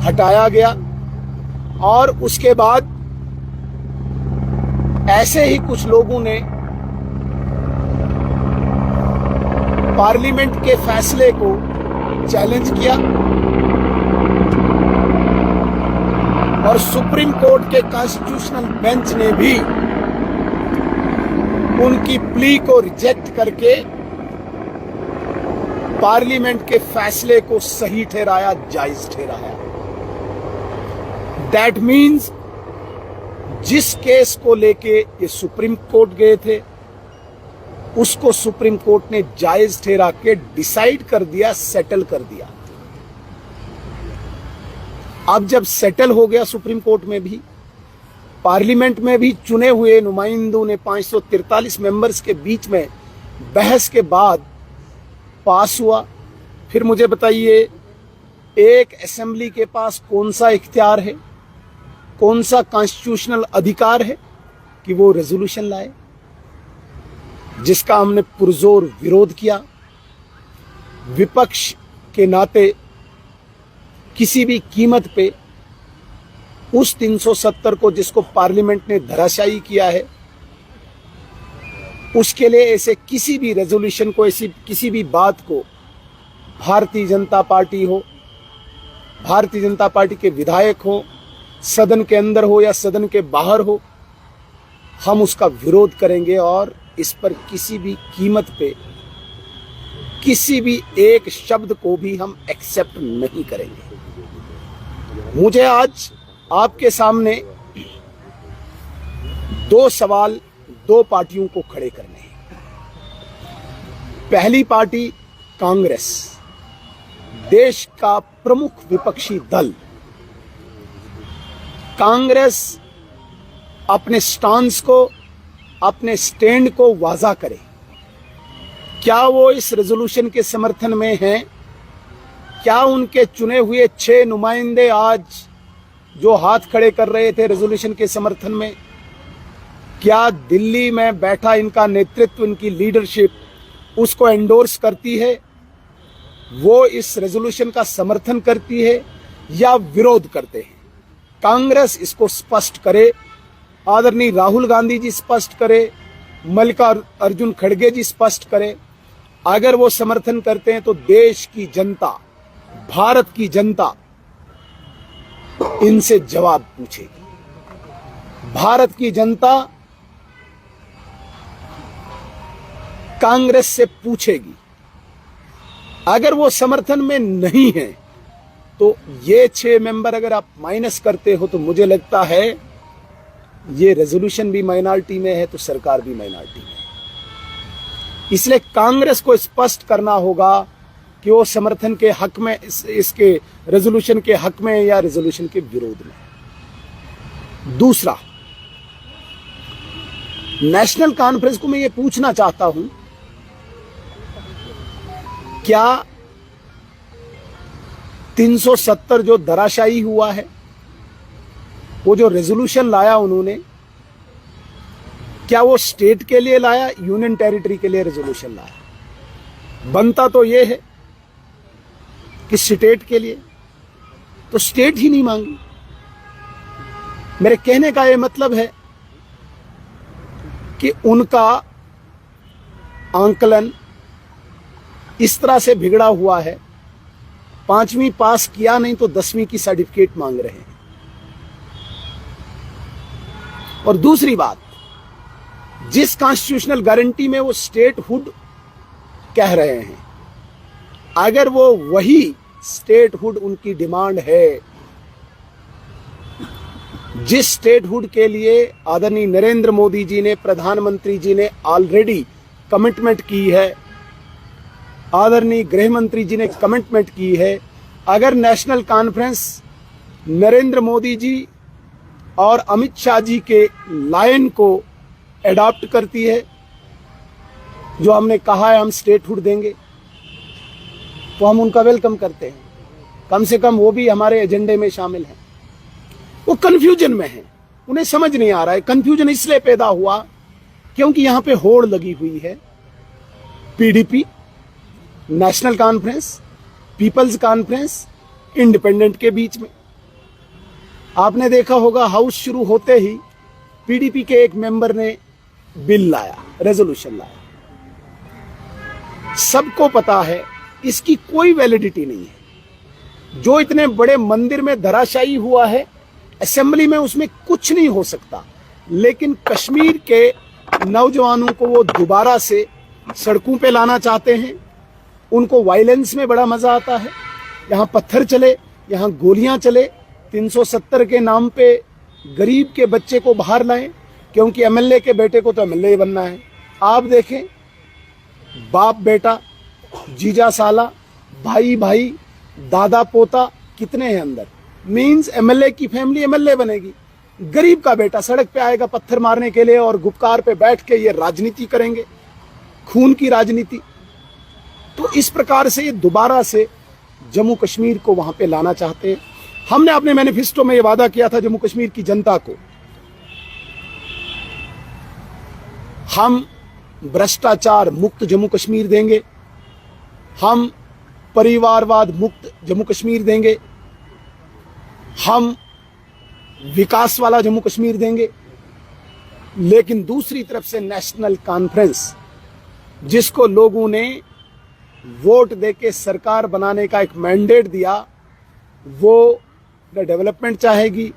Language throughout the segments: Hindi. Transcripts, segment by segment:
हटाया गया और उसके बाद ऐसे ही कुछ लोगों ने पार्लियामेंट के फैसले को चैलेंज किया और सुप्रीम कोर्ट के कॉन्स्टिट्यूशनल बेंच ने भी उनकी प्ली को रिजेक्ट करके पार्लियामेंट के फैसले को सही ठहराया, जायज ठहराया। दैट मीन्स जिस केस को लेके ये सुप्रीम कोर्ट गए थे उसको सुप्रीम कोर्ट ने जायज ठहरा के डिसाइड कर दिया, सेटल कर दिया। अब जब सेटल हो गया सुप्रीम कोर्ट में भी, पार्लियामेंट में भी चुने हुए नुमाइंदों ने 543 मेंबर्स के बीच में बहस के बाद पास हुआ। फिर मुझे बताइए, एक असेंबली के पास कौन सा इख्तियार है, कौन सा कॉन्स्टिट्यूशनल अधिकार है कि वो रेजोल्यूशन लाए, जिसका हमने पुरजोर विरोध किया। विपक्ष के नाते किसी भी कीमत पे उस 370 को जिसको पार्लियामेंट ने धराशायी किया है, उसके लिए ऐसे किसी भी रेजोल्यूशन को, ऐसी किसी भी बात को भारतीय जनता पार्टी हो, भारतीय जनता पार्टी के विधायक हो, सदन के अंदर हो या सदन के बाहर हो, हम उसका विरोध करेंगे और इस पर किसी भी कीमत पे किसी भी एक शब्द को भी हम एक्सेप्ट नहीं करेंगे। मुझे आज आपके सामने दो सवाल दो पार्टियों को खड़े करने हैं। पहली पार्टी कांग्रेस, देश का प्रमुख विपक्षी दल। कांग्रेस अपने स्टांस को, अपने स्टैंड को वाज़ा करे। क्या वो इस रेजोल्यूशन के समर्थन में हैं? क्या उनके चुने हुए 6 नुमाइंदे आज जो हाथ खड़े कर रहे थे रेजोल्यूशन के समर्थन में, क्या दिल्ली में बैठा इनका नेतृत्व, इनकी लीडरशिप उसको एंडोर्स करती है? वो इस रेजोल्यूशन का समर्थन करती है या विरोध करते हैं? कांग्रेस इसको स्पष्ट करे, आदरणीय राहुल गांधी जी स्पष्ट करे, मल्लिकार्जुन खड़गे जी स्पष्ट करे। अगर वो समर्थन करते हैं तो देश की जनता, भारत की जनता इनसे जवाब पूछेगी। भारत की जनता कांग्रेस से पूछेगी। अगर वो समर्थन में नहीं है तो ये 6 मेंबर अगर आप माइनस करते हो तो मुझे लगता है ये रेजोल्यूशन भी माइनॉरिटी में है तो सरकार भी माइनॉरिटी में है। इसलिए कांग्रेस को स्पष्ट करना होगा कि वो समर्थन के हक में, इसके रेजोल्यूशन के हक में या रेजोल्यूशन के विरोध में। दूसरा, नेशनल कॉन्फ्रेंस को मैं ये पूछना चाहता हूं, क्या 370 जो धराशायी हुआ है, वो जो रेजोल्यूशन लाया उन्होंने, क्या वो स्टेट के लिए लाया, यूनियन टेरिटरी के लिए रेजोल्यूशन लाया? बनता तो ये है कि स्टेट के लिए, तो स्टेट ही नहीं मांगी। मेरे कहने का ये मतलब है कि उनका आंकलन इस तरह से बिगड़ा हुआ है, 5वीं पास किया नहीं तो 10वीं की सर्टिफिकेट मांग रहे हैं। और दूसरी बात, जिस कॉन्स्टिट्यूशनल गारंटी में वो स्टेटहुड कह रहे हैं, अगर वो वही स्टेटहुड उनकी डिमांड है, जिस स्टेटहुड के लिए आदरणीय नरेंद्र मोदी जी ने, प्रधानमंत्री जी ने ऑलरेडी कमिटमेंट की है, आदरणीय गृह मंत्री जी ने कमिटमेंट की है, अगर नेशनल कॉन्फ्रेंस नरेंद्र मोदी जी और अमित शाह जी के लाइन को एडॉप्ट करती है, जो हमने कहा है हम स्टेटहुड देंगे, तो हम उनका वेलकम करते हैं। कम से कम वो भी हमारे एजेंडे में शामिल हैं। वो कंफ्यूजन में हैं, उन्हें समझ नहीं आ रहा है। कंफ्यूजन इसलिए पैदा हुआ क्योंकि यहां पे होड़ लगी हुई है पीडीपी, नेशनल कॉन्फ्रेंस, पीपल्स कॉन्फ्रेंस, इंडिपेंडेंट के बीच में। आपने देखा होगा हाउस शुरू होते ही पीडीपी के एक मेंबर ने बिल लाया, रेजोल्यूशन लाया। सबको पता है इसकी कोई वैलिडिटी नहीं है। जो इतने बड़े मंदिर में धराशायी हुआ है, असेंबली में उसमें कुछ नहीं हो सकता। लेकिन कश्मीर के नौजवानों को वो दोबारा से सड़कों पे लाना चाहते हैं। उनको वायलेंस में बड़ा मजा आता है। यहाँ पत्थर चले, यहाँ गोलियां चले, 370 के नाम पे गरीब के बच्चे को बाहर लाएं, क्योंकि एमएलए के बेटे को तो एमएलए बनना है। आप देखें, बाप बेटा, जीजा साला, भाई भाई, दादा पोता कितने हैं अंदर। मींस एमएलए की फैमिली एमएलए बनेगी, गरीब का बेटा सड़क पे आएगा पत्थर मारने के लिए और गुपकार पे बैठ के ये राजनीति करेंगे, खून की राजनीति। तो इस प्रकार से ये दोबारा से जम्मू कश्मीर को वहां पे लाना चाहते हैं। हमने अपने मैनिफेस्टो में ये वादा किया था जम्मू कश्मीर की जनता को, हम भ्रष्टाचार मुक्त जम्मू कश्मीर देंगे, हम परिवारवाद मुक्त जम्मू कश्मीर देंगे, हम विकास वाला जम्मू कश्मीर देंगे। लेकिन दूसरी तरफ से नेशनल कॉन्फ्रेंस, जिसको लोगों ने वोट देके सरकार बनाने का एक मैंडेट दिया, वो न डेवलपमेंट चाहेगी,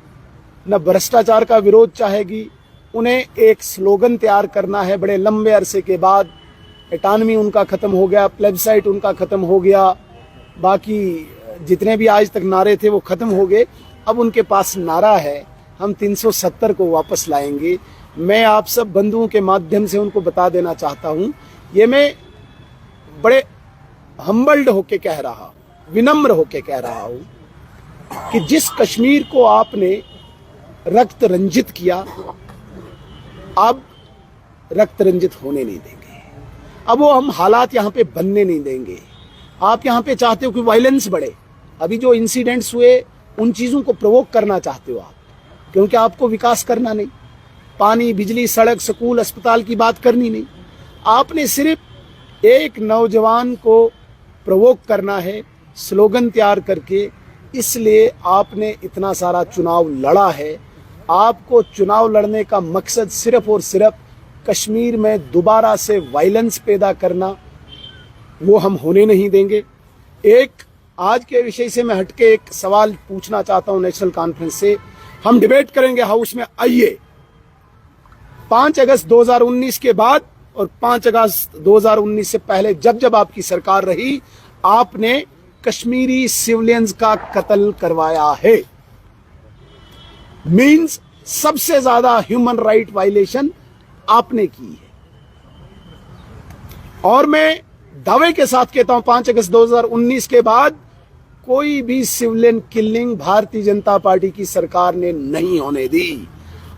न भ्रष्टाचार का विरोध चाहेगी। उन्हें एक स्लोगन तैयार करना है। बड़े लंबे अरसे के बाद एटानमी उनका खत्म हो गया, प्लेबसाइट उनका खत्म हो गया, बाकी जितने भी आज तक नारे थे वो खत्म हो गए। अब उनके पास नारा है, हम 370 को वापस लाएंगे। मैं आप सब बंधुओं के माध्यम से उनको बता देना चाहता हूं, ये मैं बड़े हम्बल्ड होके कह रहा, विनम्र होके कह रहा हूं कि जिस कश्मीर को आपने रक्त रंजित किया, अब रक्त रंजित होने नहीं देंगे। अब वो हम हालात यहाँ पे बनने नहीं देंगे। आप यहाँ पे चाहते हो कि वायलेंस बढ़े। अभी जो इंसिडेंट्स हुए उन चीज़ों को प्रोवोक करना चाहते हो आप, क्योंकि आपको विकास करना नहीं, पानी, बिजली, सड़क, स्कूल, अस्पताल की बात करनी नहीं। आपने सिर्फ एक नौजवान को प्रोवोक करना है स्लोगन तैयार करके। इसलिए आपने इतना सारा चुनाव लड़ा है। आपको चुनाव लड़ने का मकसद सिर्फ और सिर्फ कश्मीर में दोबारा से वायलेंस पैदा करना, वो हम होने नहीं देंगे। एक आज के विषय से मैं हटके एक सवाल पूछना चाहता हूं नेशनल कॉन्फ्रेंस से। हम डिबेट करेंगे हाउस में, आइए 5 अगस्त 2019 के बाद और 5 अगस्त 2019 से पहले जब जब आपकी सरकार रही, आपने कश्मीरी सिविलियंस का कत्ल करवाया है। मींस सबसे ज्यादा ह्यूमन राइट वायलेशन आपने की है। और मैं दावे के साथ कहता हूं 5 अगस्त 2019 के बाद कोई भी civilian killing Bharatiya Janata party की सरकार ने नहीं होने दी।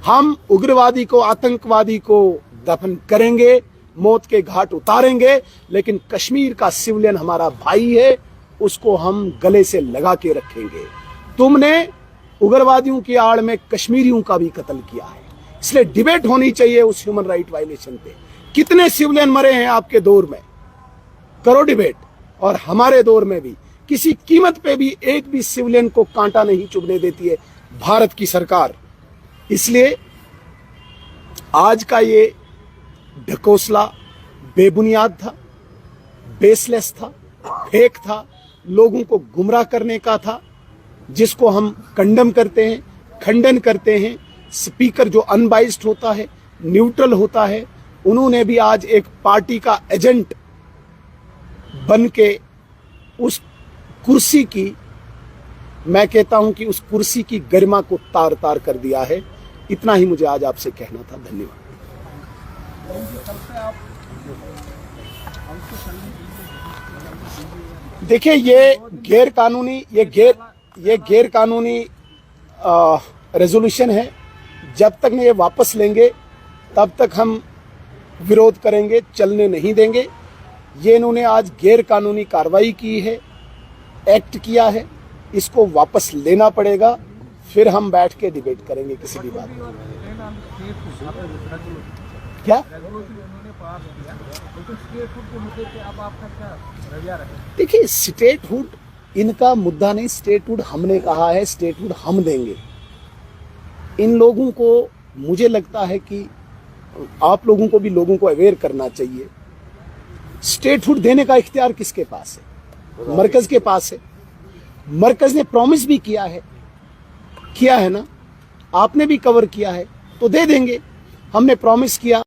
हम उग्रवादी को, आतंकवादी को दफन करेंगे, मौत के घाट उतारेंगे, लेकिन कश्मीर का सिविलियन हमारा भाई है, उसको हम गले से लगा के रखेंगे। तुमने उग्रवादियों की आड़ में कश्मीरियों का भी कत्ल किया है, इसलिए डिबेट होनी चाहिए उस ह्यूमन राइट वायलेशन पे। कितने सिविलियन मरे हैं आपके दौर में, करो डिबेट। और हमारे दौर में भी किसी कीमत पे भी एक भी सिविलियन को कांटा नहीं चुभने देती है भारत की सरकार। इसलिए आज का ये ढकोसला बेबुनियाद था, बेसलेस था, फेक था, लोगों को गुमराह करने का था, जिसको हम कंडम करते हैं, खंडन करते हैं। स्पीकर जो अनबाइस्ड होता है, न्यूट्रल होता है, उन्होंने भी आज एक पार्टी का एजेंट बन के उस कुर्सी की, मैं कहता हूं कि उस कुर्सी की गरिमा को तार तार कर दिया है। इतना ही मुझे आज आपसे कहना था। धन्यवाद। देखिए, ये गैर कानूनी रेजोल्यूशन है। जब तक नहीं ये वापस लेंगे तब तक हम विरोध करेंगे, चलने नहीं देंगे। ये इन्होंने आज गैर कानूनी कार्रवाई की है, एक्ट किया है, इसको वापस लेना पड़ेगा, फिर हम बैठ के डिबेट करेंगे किसी भी बात पर। क्या देखिए, स्टेटहुड इनका मुद्दा नहीं, स्टेटहुड हमने कहा है, स्टेटहुड हम देंगे। इन लोगों को मुझे लगता है कि आप लोगों को भी लोगों को अवेयर करना चाहिए। स्टेटहुड देने का इख्तियार किसके पास है? मरकज के पास है। मरकज ने प्रॉमिस भी किया है ना, आपने भी कवर किया है, तो दे देंगे। हमने प्रॉमिस किया।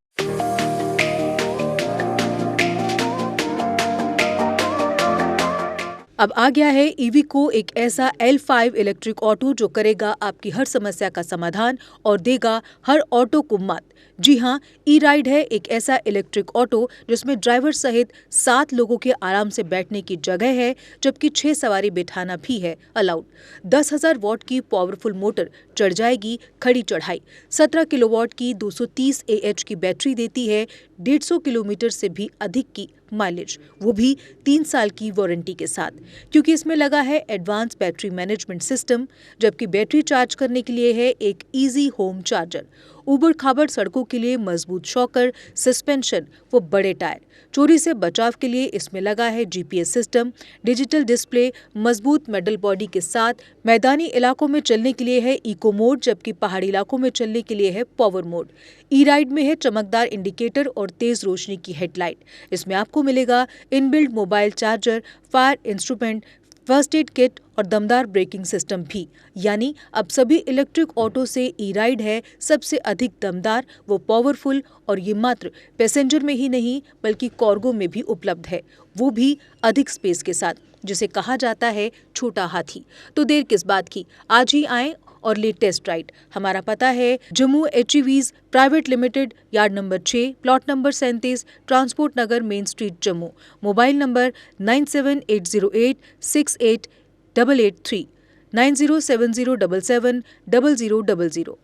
अब आ गया है ईवीको, एक ऐसा L5 इलेक्ट्रिक ऑटो जो करेगा आपकी हर समस्या का समाधान और देगा हर ऑटो को मात। जी हाँ, ई राइड है एक ऐसा इलेक्ट्रिक ऑटो जिसमें ड्राइवर सहित 7 लोगों के आराम से बैठने की जगह है, जबकि 6 सवारी बिठाना भी है अलाउड। 10,000 वॉट की पावरफुल मोटर चढ़ जाएगी खड़ी चढ़ाई। 17 किलोवाट की 230 AH की बैटरी देती है 150 किलोमीटर से भी अधिक की माइलेज, वो भी 3 साल की वारंटी के साथ, क्योंकि इसमें लगा है एडवांस बैटरी मैनेजमेंट सिस्टम। जबकि बैटरी चार्ज करने के लिए है एक इजी होम चार्जर। उबड़ खाबड़ सड़कों के लिए मजबूत शॉकर, सस्पेंशन व बड़े टायर। चोरी से बचाव के लिए इसमें लगा है GPS सिस्टम, डिजिटल डिस्प्ले, मजबूत मेटल बॉडी के साथ। मैदानी इलाकों में चलने के लिए है इको मोड, जबकि पहाड़ी इलाकों में चलने के लिए है पावर मोड। ई राइड में है चमकदार इंडिकेटर और तेज रोशनी की हेडलाइट। इसमें आपको मिलेगा inbuilt mobile charger, fire instrument, first aid kit और दमदार ब्रेकिंग सिस्टम भी। यानी अब सभी इलेक्ट्रिक ऑटो से ई राइड है सबसे अधिक दमदार व पावरफुल, और ये मात्र पैसेंजर में ही नहीं बल्कि कार्गो में भी उपलब्ध है, वो भी अधिक स्पेस के साथ, जिसे कहा जाता है छोटा हाथी। तो देर किस बात की, आज ही आएं और ले टेस्ट राइड। हमारा पता है Jammu HEVs private limited, yard number 6, plot number 37, transport Nagar, main street, Jammu. Mobile number 9780868883, 9070770000।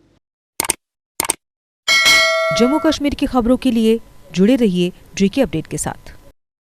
Jammu Kashmir की खबरों के लिए जुड़े रहिए GK अपडेट के साथ।